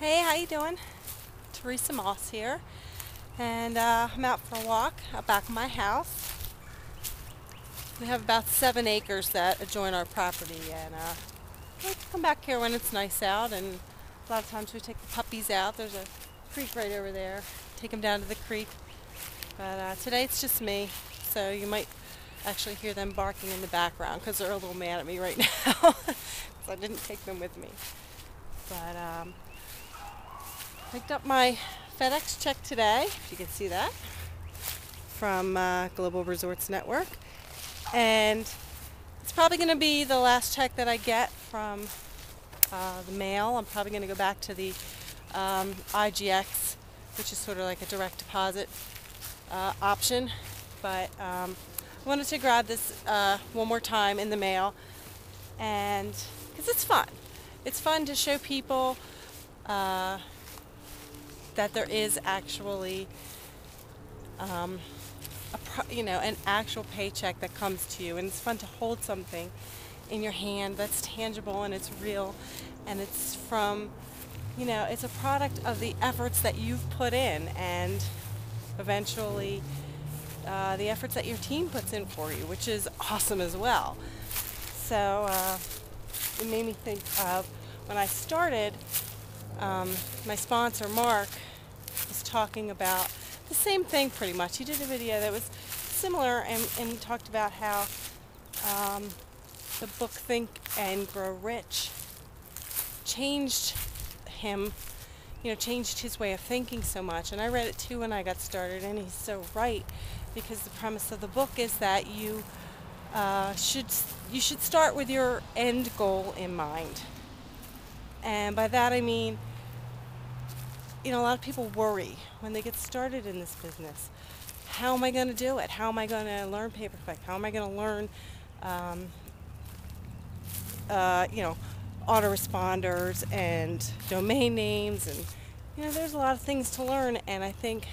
Hey, how you doing? Theresa Moss here, and I'm out for a walk out back of my house. We have about 7 acres that adjoin our property, and I like to come back here when it's nice out, and a lot of times we take the puppies out. There's a creek right over there. Take them down to the creek, but today it's just me, so you might actually hear them barking in the background because they're a little mad at me right now because I didn't take them with me. But picked up my FedEx check today, if you can see that, from Global Resorts Network. And it's probably going to be the last check that I get from the mail. I'm probably going to go back to the IGX, which is sort of like a direct deposit option. But I wanted to grab this one more time in the mail, and because it's fun. It's fun to show people that there is actually an actual paycheck that comes to you, and it's fun to hold something in your hand that's tangible and it's real, and it's from, it's a product of the efforts that you've put in, and eventually the efforts that your team puts in for you, which is awesome as well. So it made me think of when I started. My sponsor, Mark, was talking about the same thing pretty much. He did a video that was similar, and he talked about how the book Think and Grow Rich changed him, changed his way of thinking so much. And I read it too when I got started, and he's so right, because the premise of the book is that you should start with your end goal in mind. And by that I mean, a lot of people worry when they get started in this business. How am I going to do it? How am I going to learn pay-per-click? How am I going to learn, autoresponders and domain names? And, there's a lot of things to learn, and I think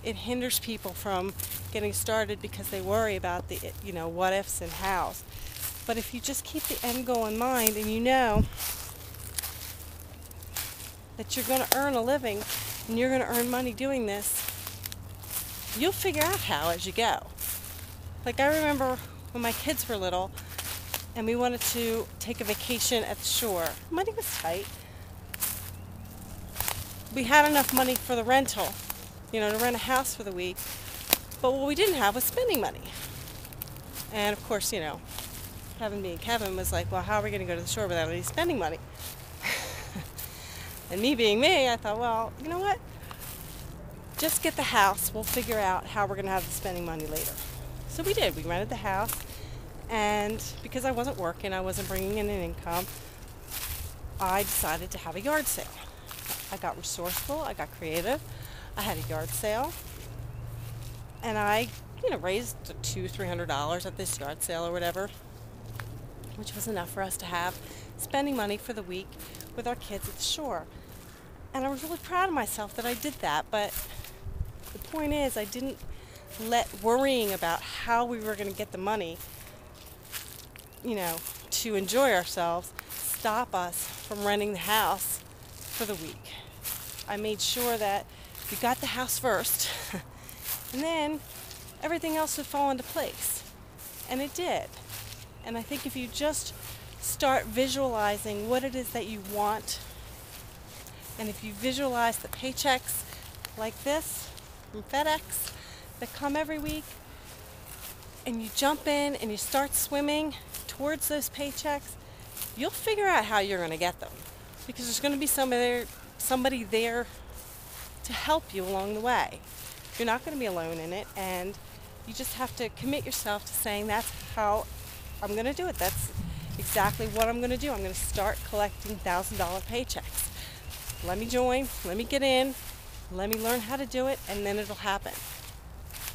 it hinders people from getting started because they worry about the, what ifs and hows. But if you just keep the end goal in mind, and that you're going to earn a living and you're going to earn money doing this, you'll figure out how as you go. Like, I remember when my kids were little and we wanted to take a vacation at the shore. Money was tight. We had enough money for the rental, to rent a house for the week. But what we didn't have was spending money. And of course, Kevin being Kevin was like, well, how are we going to go to the shore without any spending money? And me being me, I thought, well, you know what? Just get the house. We'll figure out how we're going to have the spending money later. So we did. We rented the house. And because I wasn't working, I wasn't bringing in an income, I decided to have a yard sale. I got resourceful. I got creative. I had a yard sale. And I, raised $200-300 at this yard sale or whatever, which was enough for us to have spending money for the week with our kids at the shore. And I was really proud of myself that I did that, but the point is, I didn't let worrying about how we were going to get the money, to enjoy ourselves, stop us from renting the house for the week. I made sure that we got the house first, and then everything else would fall into place. And it did. And I think if you just start visualizing what it is that you want, and if you visualize the paychecks like this from FedEx that come every week, and you jump in and you start swimming towards those paychecks, you'll figure out how you're going to get them, because there's going to be somebody there to help you along the way. You're not going to be alone in it, and you just have to commit yourself to saying, that's how I'm going to do it. That's exactly what I'm going to do. I'm going to start collecting $1,000 paychecks. Let me join. Let me get in. Let me learn how to do it, and then it'll happen.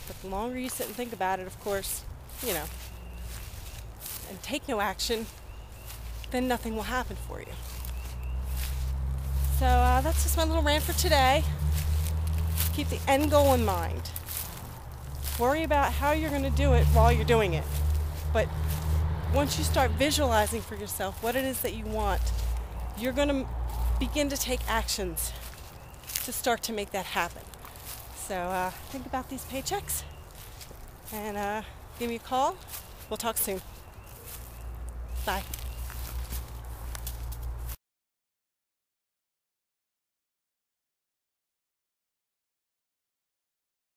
But the longer you sit and think about it, of course, and take no action, then nothing will happen for you. So that's just my little rant for today. Keep the end goal in mind. Worry about how you're going to do it while you're doing it. But once you start visualizing for yourself what it is that you want, you're going to begin to take actions to start to make that happen. So think about these paychecks and give me a call. We'll talk soon. Bye.